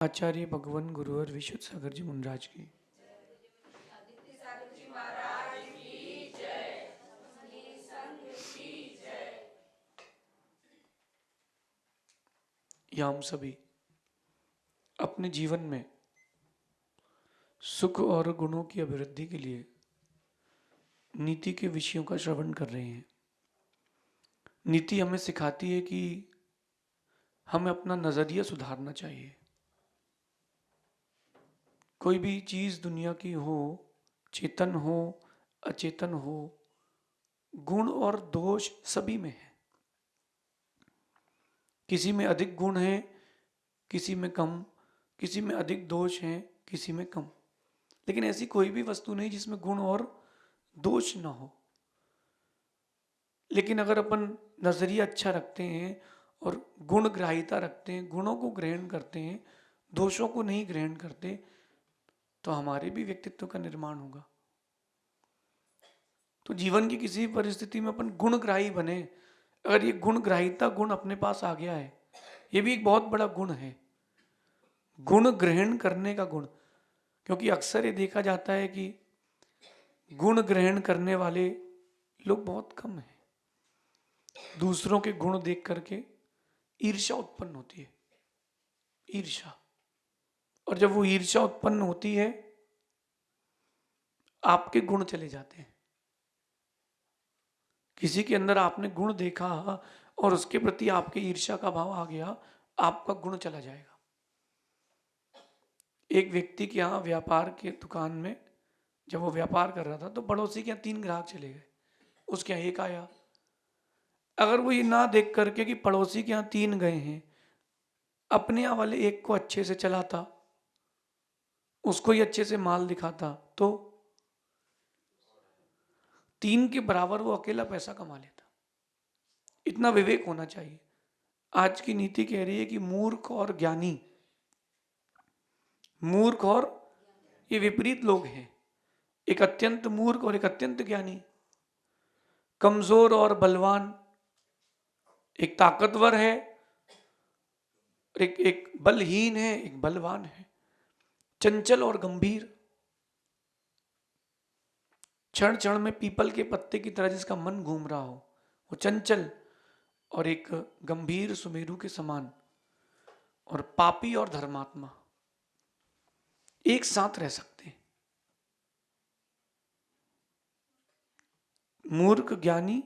आचार्य भगवान गुरुवर विशुद्ध सागर जी मुनराज की। या हम सभी अपने जीवन में सुख और गुणों की अभिवृद्धि के लिए नीति के विषयों का श्रवण कर रहे हैं। नीति हमें सिखाती है कि हमें अपना नजरिया सुधारना चाहिए। कोई भी चीज दुनिया की हो, चेतन हो अचेतन हो, गुण और दोष सभी में है। किसी में अधिक गुण है, किसी में कम, किसी में अधिक दोष है, किसी में कम। लेकिन ऐसी कोई भी वस्तु नहीं जिसमें गुण और दोष ना हो। लेकिन अगर अपन नजरिया अच्छा रखते हैं और गुण ग्राहिता रखते हैं, गुणों को ग्रहण करते हैं, दोषों को नहीं ग्रहण करते, तो हमारे भी व्यक्तित्व का निर्माण होगा। तो जीवन की किसी परिस्थिति में अपन गुणग्राही बने। अगर ये गुणग्राहिता गुण अपने पास आ गया है, ये भी एक बहुत बड़ा गुण है, गुण ग्रहण करने का गुण। क्योंकि अक्सर ये देखा जाता है कि गुण ग्रहण करने वाले लोग बहुत कम हैं। दूसरों के गुण देख करके ईर्ष्या उत्पन्न होती है, ईर्ष्या। और जब वो ईर्ष्या उत्पन्न होती है, आपके गुण चले जाते हैं। किसी के अंदर आपने गुण देखा और उसके प्रति आपके ईर्ष्या का भाव आ गया, आपका गुण चला जाएगा। एक व्यक्ति के यहाँ व्यापार के दुकान में जब वो व्यापार कर रहा था, तो पड़ोसी के यहाँ 3 ग्राहक चले गए, उसके यहाँ एक आया। अगर वो ये ना देख करके कि पड़ोसी के यहाँ 3 गए हैं, अपने यहाँ वाले एक को अच्छे से चलाता, उसको ही अच्छे से माल दिखाता, तो 3 के बराबर वो अकेला पैसा कमा लेता। इतना विवेक होना चाहिए। आज की नीति कह रही है कि मूर्ख और ज्ञानी, मूर्ख और ये विपरीत लोग हैं। एक अत्यंत मूर्ख और एक अत्यंत ज्ञानी, कमजोर और बलवान, एक ताकतवर है, एक बलहीन है, एक बलवान है, चंचल और गंभीर, क्षण क्षण में पीपल के पत्ते की तरह जिसका मन घूम रहा हो, वो चंचल, और एक गंभीर सुमेरु के समान। और पापी और धर्मात्मा एक साथ रह सकते हैं। मूर्ख ज्ञानी,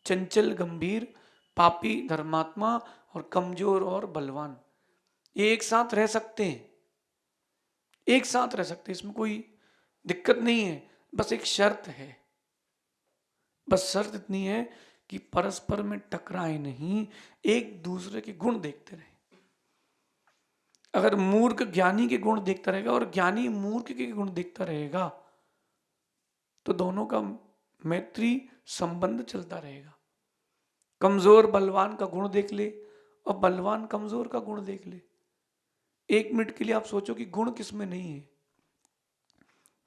चंचल गंभीर, पापी धर्मात्मा और कमजोर और बलवान, ये एक साथ रह सकते हैं। एक साथ रह सकते हैं, इसमें कोई दिक्कत नहीं है। बस एक शर्त है, बस शर्त इतनी है कि परस्पर में टकराए नहीं, एक दूसरे के गुण देखते रहे। अगर मूर्ख ज्ञानी के गुण देखता रहेगा और ज्ञानी मूर्ख के गुण देखता रहेगा, तो दोनों का मैत्री संबंध चलता रहेगा। कमजोर बलवान का गुण देख ले और बलवान कमजोर का गुण देख ले। 1 मिनट के लिए आप सोचो कि गुण किसमें नहीं है।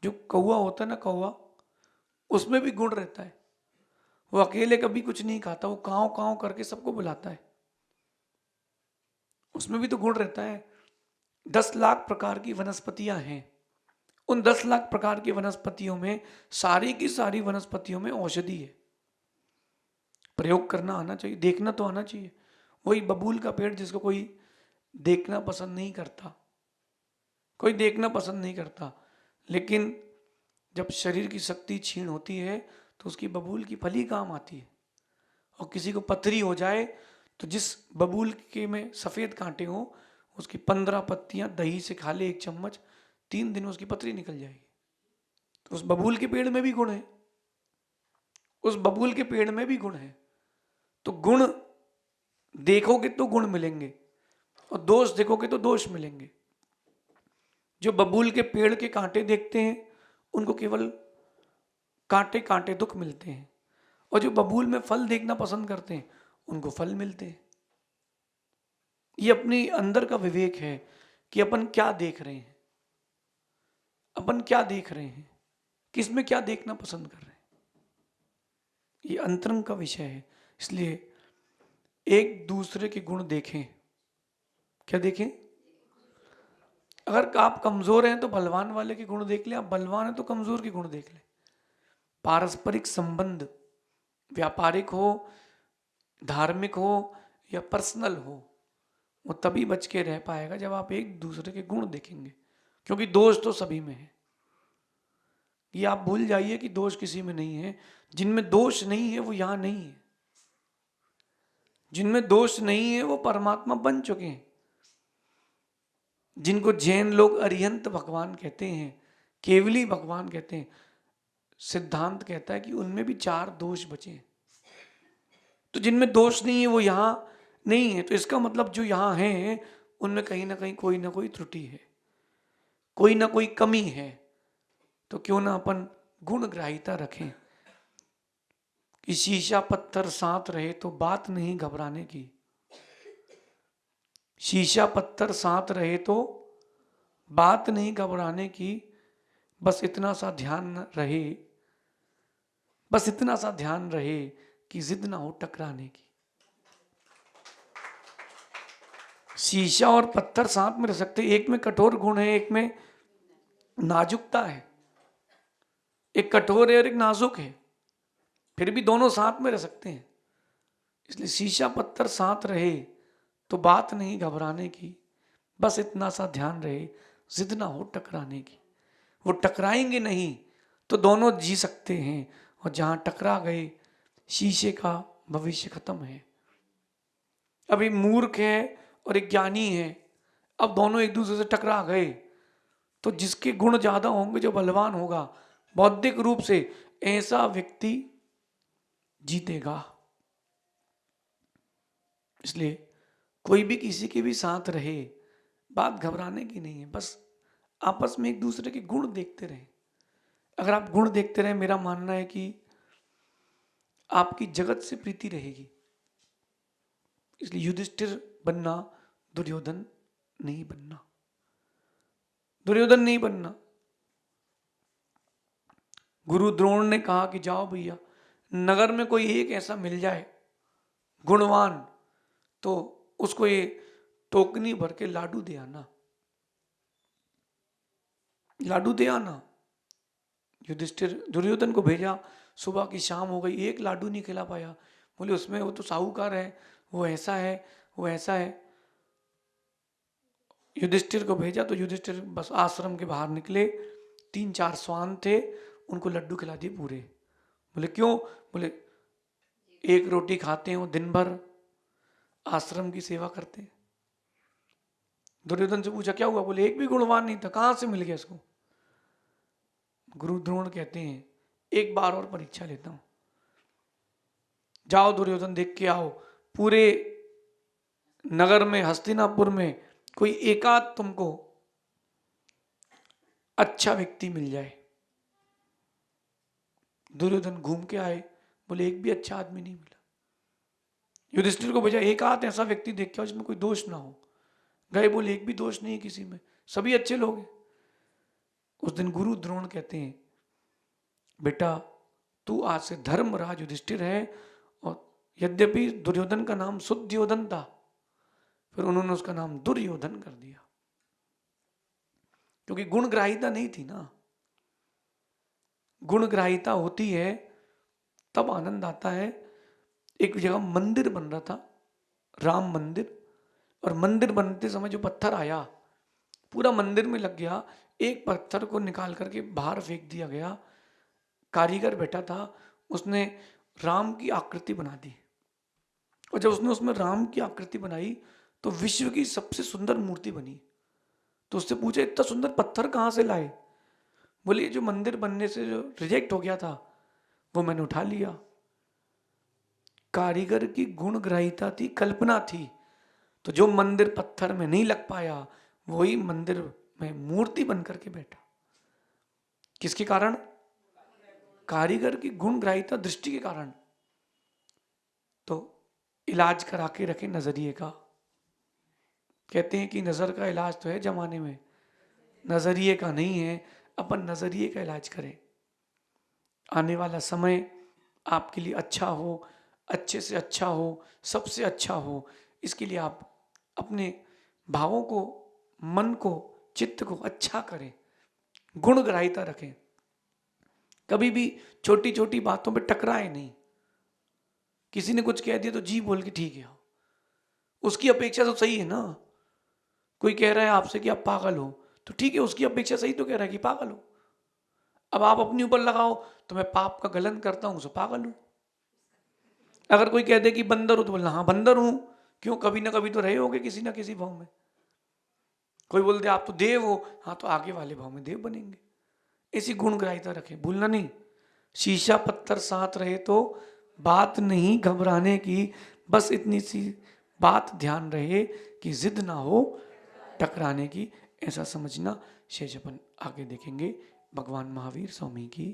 जो कौवा होता है ना, कौवा, उसमें भी गुण रहता है। वो अकेले कभी कुछ नहीं खाता, वो काव काव करके सबको बुलाता है, उसमें भी तो गुण रहता है। 10 लाख प्रकार की वनस्पतियां हैं। उन 10 लाख प्रकार की वनस्पतियों में सारी की सारी वनस्पतियों में औषधि है। प्रयोग करना आना चाहिए, देखना तो आना चाहिए। वही बबूल का पेड़ जिसको कोई देखना पसंद नहीं करता, कोई देखना पसंद नहीं करता, लेकिन जब शरीर की शक्ति क्षीण होती है तो उसकी बबूल की फली काम आती है। और किसी को पथरी हो जाए तो जिस बबूल के में सफेद कांटे हो, उसकी 15 पत्तियां दही से खा ले 1 चम्मच, 3 दिन में उसकी पथरी निकल जाएगी। तो उस बबूल के पेड़ में भी गुण है, उस बबूल के पेड़ में भी गुण है। तो गुण देखोगे तो गुण मिलेंगे और दोष देखोगे तो दोष मिलेंगे। जो बबूल के पेड़ के कांटे देखते हैं उनको केवल कांटे कांटे दुख मिलते हैं, और जो बबूल में फल देखना पसंद करते हैं उनको फल मिलते हैं। ये अपनी अंदर का विवेक है कि अपन क्या देख रहे हैं, अपन क्या देख रहे हैं, किसमें क्या देखना पसंद कर रहे हैं। ये अंतरंग का विषय है। इसलिए एक दूसरे के गुण देखें। क्या देखें? अगर आप कमजोर हैं तो बलवान वाले के गुण देख लें, आप बलवान हैं तो कमजोर के गुण देख लें। पारस्परिक संबंध व्यापारिक हो, धार्मिक हो या पर्सनल हो, वो तभी बच के रह पाएगा जब आप एक दूसरे के गुण देखेंगे, क्योंकि दोष तो सभी में है। ये आप भूल जाइए कि दोष किसी में नहीं है। जिनमें दोष नहीं है वो यहां नहीं है, जिनमें दोष नहीं है वो परमात्मा बन चुके हैं। जिनको जैन लोग अरिहंत भगवान कहते हैं, केवली भगवान कहते हैं, सिद्धांत कहता है कि उनमें भी 4 दोष बचे हैं। तो जिनमें दोष नहीं है वो यहां नहीं है, तो इसका मतलब जो यहां है उनमें कहीं ना कहीं कोई ना कोई त्रुटि है, कोई ना कोई कमी है। तो क्यों ना अपन गुणग्राहिता रखें कि शीशा पत्थर साथ रहे तो बात नहीं घबराने की। शीशा पत्थर साथ रहे तो बात नहीं घबराने की, बस इतना सा ध्यान रहे, बस इतना सा ध्यान रहे कि जिद ना हो टकराने की। शीशा और पत्थर साथ में रह सकते, एक में कठोर गुण है, एक में नाजुकता है, एक कठोर है और एक नाजुक है, फिर भी दोनों साथ में रह सकते हैं। इसलिए शीशा पत्थर साथ रहे तो बात नहीं घबराने की, बस इतना सा ध्यान रहे जिद ना हो टकराने की। वो टकराएंगे नहीं तो दोनों जी सकते हैं, और जहां टकरा गए शीशे का भविष्य खत्म है। अभी मूर्ख है और एक ज्ञानी है, अब दोनों एक दूसरे से टकरा गए तो जिसके गुण ज्यादा होंगे, जो बलवान होगा बौद्धिक रूप से, ऐसा व्यक्ति जीतेगा। इसलिए कोई भी किसी के भी साथ रहे, बात घबराने की नहीं है, बस आपस में एक दूसरे के गुण देखते रहें। अगर आप गुण देखते रहें, मेरा मानना है कि आपकी जगत से प्रीति रहेगी। इसलिए युधिष्ठिर बनना, दुर्योधन नहीं बनना, दुर्योधन नहीं बनना। गुरु द्रोण ने कहा कि जाओ भैया, नगर में कोई एक ऐसा मिल जाए गुणवान, तो उसको ये टोकनी भर के लाडू दे आना, लाडू दे आना। युधिष्ठिर दुर्योधन को भेजा, सुबह की शाम हो गई, एक लाडू नहीं खिला पाया। बोले उसमें वो तो साहूकार है, वो ऐसा है, वो ऐसा है। युधिष्ठिर को भेजा तो युधिष्ठिर बस आश्रम के बाहर निकले, 3-4 स्वान थे, उनको लड्डू खिला दिए पूरे। बोले क्यों? बोले एक रोटी खाते हैं वो दिन भर आश्रम की सेवा करते हैं। दुर्योधन से पूछा क्या हुआ? बोले एक भी गुणवान नहीं था, कहां से मिल गया इसको? गुरु द्रोण कहते हैं एक बार और परीक्षा लेता हूं, जाओ दुर्योधन देख के आओ, पूरे नगर में, हस्तिनापुर में कोई एकाध तुमको अच्छा व्यक्ति मिल जाए। दुर्योधन घूम के आए, बोले एक भी अच्छा आदमी नहीं मिला। युधिष्ठिर को भेजा, एक आध ऐसा व्यक्ति देख के आओ जिसमें कोई दोष ना हो। गए, बोले एक भी दोष नहीं है किसी में, सभी अच्छे लोग हैं। उस दिन गुरु द्रोण कहते हैं बेटा तू आज से धर्मराज युधिष्ठिर है। और यद्यपि दुर्योधन का नाम शुद्धयोधन था, फिर उन्होंने उसका नाम दुर्योधन कर दिया, क्योंकि गुणग्राहिता नहीं थी ना। गुणग्राहिता होती है तब आनंद आता है। एक जगह मंदिर बन रहा था, राम मंदिर, और मंदिर बनते समय जो पत्थर आया पूरा मंदिर में लग गया। एक पत्थर को निकाल करके बाहर फेंक दिया गया। कारीगर बैठा था, उसने राम की आकृति बना दी, और जब उसने उसमें राम की आकृति बनाई तो विश्व की सबसे सुंदर मूर्ति बनी। तो उससे पूछा इतना सुंदर पत्थर कहाँ से लाए? बोले जो मंदिर बनने से जो रिजेक्ट हो गया था वो मैंने उठा लिया। कारीगर की गुणग्राहिता थी, कल्पना थी। तो जो मंदिर पत्थर में नहीं लग पाया वही मंदिर में मूर्ति बन करके बैठा। किसके कारण? कारीगर की गुणग्राहिता, दृष्टि के कारण। तो इलाज करा के रखे नजरिए का। कहते हैं कि नजर का इलाज तो है जमाने में, नजरिए का नहीं है। अपन नजरिए का इलाज करें, आने वाला समय आपके लिए अच्छा हो, अच्छे से अच्छा हो, सबसे अच्छा हो। इसके लिए आप अपने भावों को, मन को चित्त को अच्छा करें, गुणग्राहिता रखें, कभी भी छोटी छोटी बातों पे टकराए नहीं। किसी ने कुछ कह दिया तो जी बोल के ठीक है, उसकी अपेक्षा तो सही है ना। कोई कह रहा है आपसे कि आप पागल हो, तो ठीक है, उसकी अपेक्षा सही तो कह रहा है कि पागल हो। अब आप अपने ऊपर लगाओ तो मैं पाप का गलन करता हूं, सो पागल हूं। अगर कोई कह दे कि बंदर हो तो बोलना हाँ बंदर हूं, क्यों, कभी ना कभी तो रहे होगे किसी ना किसी भाव में। कोई बोल दे आप तो देव हो, हाँ तो आगे वाले भाव में देव बनेंगे। ऐसी गुणग्राहिता रखें, भूलना नहीं। शीशा पत्थर साथ रहे तो बात नहीं घबराने की, बस इतनी सी बात ध्यान रहे कि जिद ना हो टकराने की, ऐसा समझना। शेष अपन आगे देखेंगे। भगवान महावीर स्वामी की